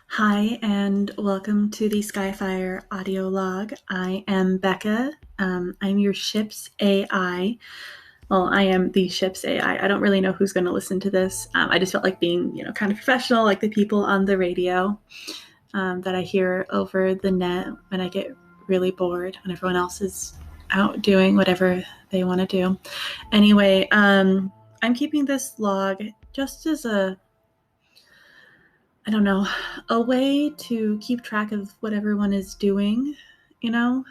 Hi, and welcome to the Skyfire audio log. I am Becca. I'm your ship's AI. Well, I am the ship's AI. I don't really know who's going to listen to this. I just felt like being, kind of professional, like the people on the radio that I hear over the net when I get really bored when everyone else is out doing whatever they want to do. Anyway, I'm keeping this log just as I don't know, a way to keep track of what everyone is doing, you know,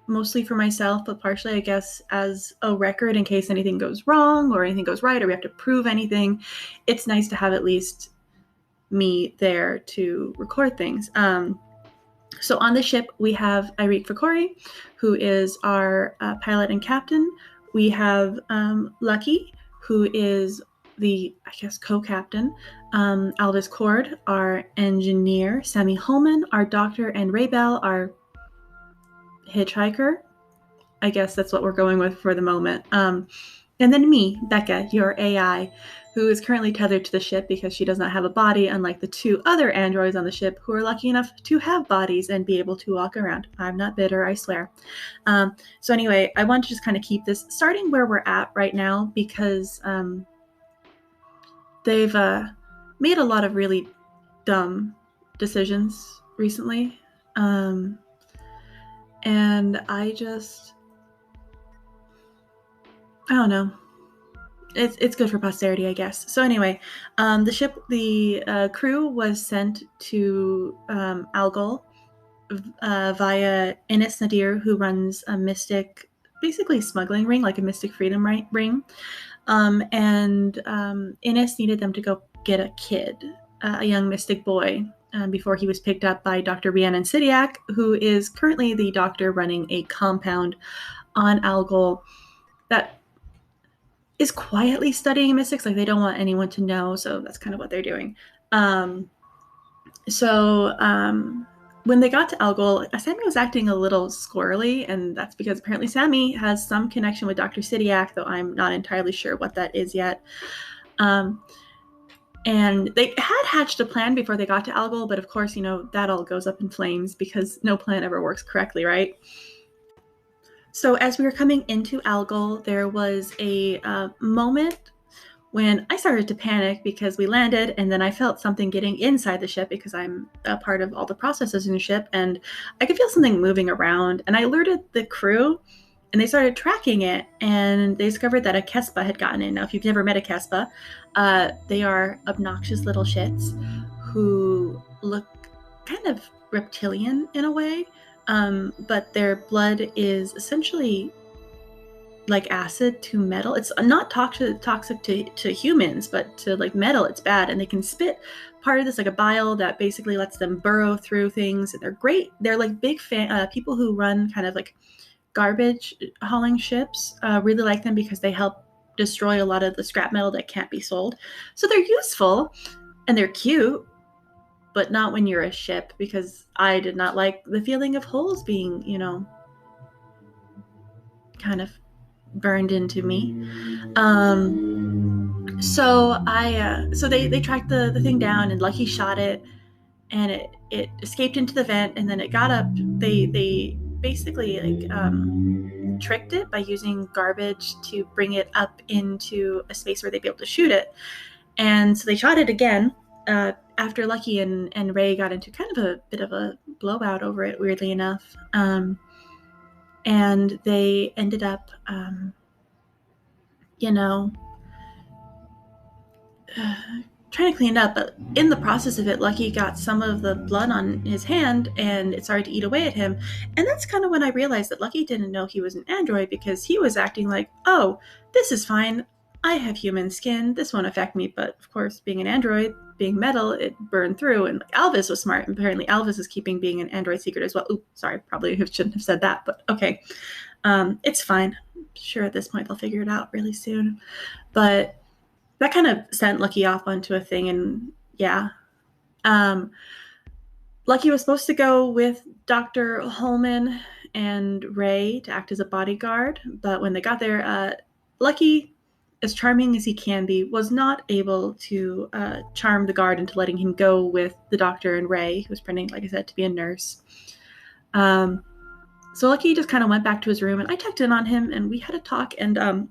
mostly for myself, but partially, I guess, as a record in case anything goes wrong or anything goes right or we have to prove anything. It's nice to have at least me there to record things. So on the ship, we have Eirik Fakori, who is our pilot and captain. We have Lucky, who is the, I guess, co-captain. Alvis Cord, our engineer. Sammy Holman, our doctor. And Ray Bell, our hitchhiker. I guess that's what we're going with for the moment. And then me, Becca, your AI, who is currently tethered to the ship because she does not have a body, unlike the two other androids on the ship who are lucky enough to have bodies and be able to walk around. I'm not bitter, I swear. So anyway, I want to just kind of keep this starting where we're at right now because they've made a lot of really dumb decisions recently. And I don't know. It's good for posterity, I guess. So anyway, the crew was sent to Algol via Innes Nadir, who runs a mystic, basically smuggling ring, like a mystic freedom ring. And Innes needed them to go get a kid, a young mystic boy, before he was picked up by Dr. Rhiannon Sidiak, who is currently the doctor running a compound on Algol that is quietly studying mystics. Like, they don't want anyone to know, so that's kind of what they're doing. When they got to Algol, Sammy was acting a little squirrely, and that's because apparently Sammy has some connection with Dr. Sidiak, though I'm not entirely sure what that is yet. And they had hatched a plan before they got to Algol, but of course, that all goes up in flames because no plan ever works correctly, right? So as we were coming into Algol, there was a moment when I started to panic because we landed, and then I felt something getting inside the ship because I'm a part of all the processes in the ship, and I could feel something moving around. And I alerted the crew, and they started tracking it, and they discovered that a Kespa had gotten in. Now, if you've never met a Kespa, they are obnoxious little shits who look kind of reptilian in a way, but their blood is essentially like acid to metal. It's not toxic to humans, but to like metal, it's bad. And they can spit part of this, like a bile that basically lets them burrow through things. And they're great. They're like big people who run kind of like garbage hauling ships really like them because they help destroy a lot of the scrap metal that can't be sold. So they're useful and they're cute, but not when you're a ship, because I did not like the feeling of holes being, kind of burned into me. So they tracked the thing down, and Lucky shot it, and it escaped into the vent, and then it got up. They basically like tricked it by using garbage to bring it up into a space where they'd be able to shoot it. And so they shot it again after Lucky and Ray got into kind of a bit of a blowout over it, weirdly enough. And they ended up, trying to clean it up, but in the process of it, Lucky got some of the blood on his hand, and it started to eat away at him. And that's kind of when I realized that Lucky didn't know he was an android, because he was acting like, oh, this is fine. I have human skin. This won't affect me. But of course, being an android, being metal, it burned through. And Alvis was smart. And apparently Alvis is keeping being an android secret as well. Ooh, sorry, probably shouldn't have said that, but okay. It's fine. I'm sure at this point they'll figure it out really soon. But that kind of sent Lucky off onto a thing, and yeah. Lucky was supposed to go with Dr. Holman and Ray to act as a bodyguard, but when they got there, Lucky as charming as he can be, was not able to charm the guard into letting him go with the doctor and Ray, who was pretending, like I said, to be a nurse. So Lucky just kind of went back to his room, and I checked in on him, and we had a talk, and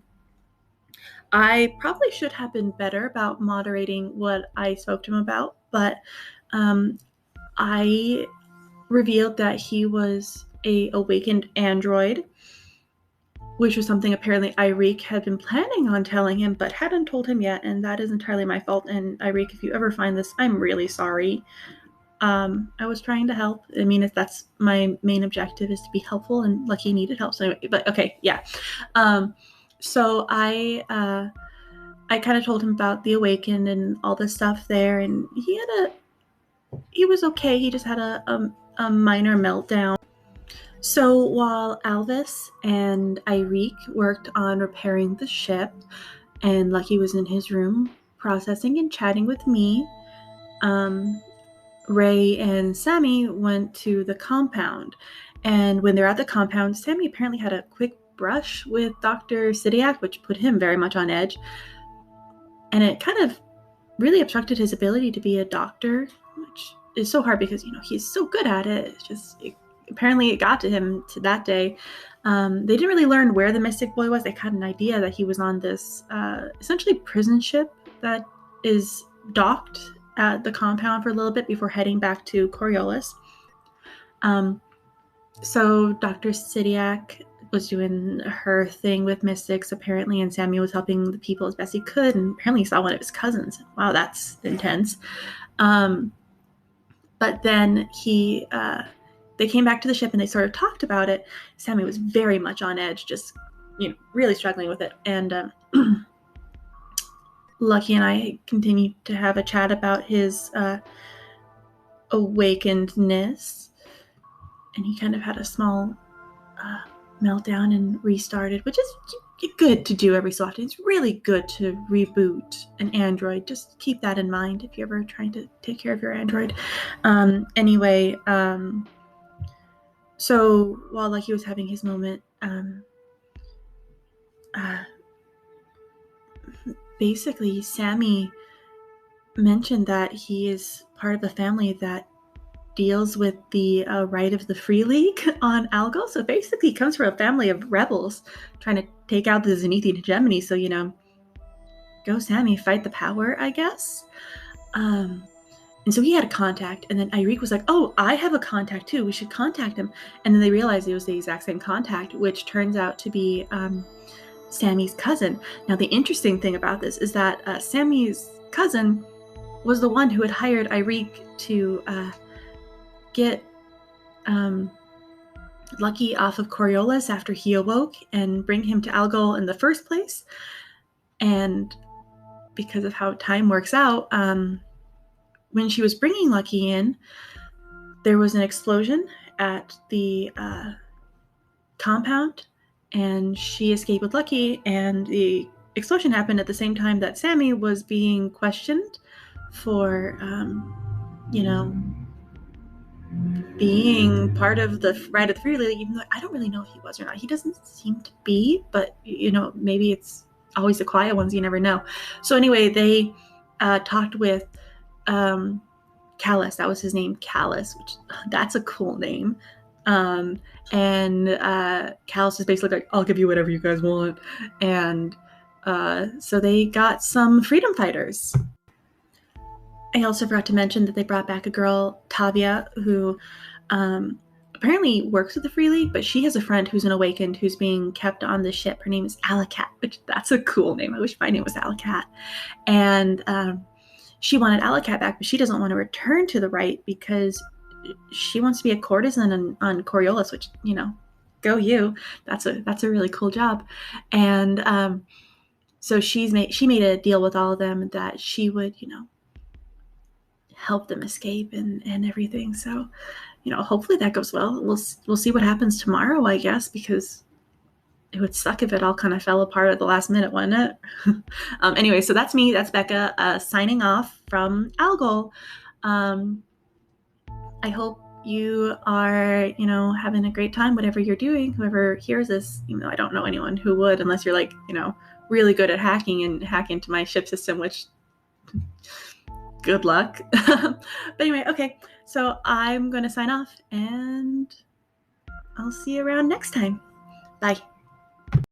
I probably should have been better about moderating what I spoke to him about, but I revealed that he was a awakened android, which was something apparently Irik had been planning on telling him, but hadn't told him yet, and that is entirely my fault. And Irik, if you ever find this, I'm really sorry. I was trying to help. I mean, if that's my main objective, is to be helpful, and Lucky needed help. So anyway, but okay, yeah. So I kind of told him about the Awakened and all the stuff there, and he was okay. He just had a minor meltdown. So while Alvis and Irik worked on repairing the ship, and Lucky was in his room processing and chatting with me, Ray and Sammy went to the compound. And when they're at the compound, Sammy apparently had a quick brush with Dr. Sidiak, which put him very much on edge. And it kind of really obstructed his ability to be a doctor, which is so hard because, he's so good at it. It's just, apparently it got to him to that day. They didn't really learn where the Mystic Boy was. They had an idea that he was on this essentially prison ship that is docked at the compound for a little bit before heading back to Coriolis. So Dr. Sidiak was doing her thing with mystics, apparently, and Sammy was helping the people as best he could, and apparently he saw one of his cousins. Wow, that's intense. But then they came back to the ship and they sort of talked about it. Sammy was very much on edge, just really struggling with it. And Lucky and I continued to have a chat about his awakenedness, and he kind of had a small meltdown and restarted, which is good to do every so often. It's really good to reboot an android. Just keep that in mind if you're ever trying to take care of your android. Anyway, so while Lucky was having his moment, basically Sammy mentioned that he is part of a family that deals with the right of the Free League on Algol. So basically, he comes from a family of rebels trying to take out the Zenithian hegemony. So, go Sammy, fight the power, I guess. And so he had a contact, and then Irik was like, oh, I have a contact too. We should contact him. And then they realized it was the exact same contact, which turns out to be Sammy's cousin. Now, the interesting thing about this is that Sammy's cousin was the one who had hired Irik to get Lucky off of Coriolis after he awoke and bring him to Algol in the first place. And because of how time works out, when she was bringing Lucky in, there was an explosion at the compound, and she escaped with Lucky, and the explosion happened at the same time that Sammy was being questioned for, being part of the Rite of the Free League, even though I don't really know if he was or not. He doesn't seem to be, but, maybe it's always the quiet ones, you never know. So anyway, they talked with Callus. That was his name, Callus, which that's a cool name. And Callus is basically like, I'll give you whatever you guys want. And so they got some freedom fighters. I also forgot to mention that they brought back a girl, Tavia, who apparently works with the Free League, but she has a friend who's an Awakened who's being kept on the ship. Her name is Alacat, which that's a cool name. I wish my name was Alacat. And she wanted Alacat back, but she doesn't want to return to the right because she wants to be a courtesan on Coriolis, which, go you. That's a really cool job. And so she made a deal with all of them that she would, help them escape and everything. So, hopefully that goes well. We'll see what happens tomorrow, I guess, because it would suck if it all kind of fell apart at the last minute, wouldn't it? Anyway, so that's me. That's Becca signing off from Algol. I hope you are, having a great time, whatever you're doing. Whoever hears this, I don't know anyone who would, unless you're like, really good at hacking and hack into my ship system, which good luck. But anyway, okay, so I'm going to sign off and I'll see you around next time. Bye.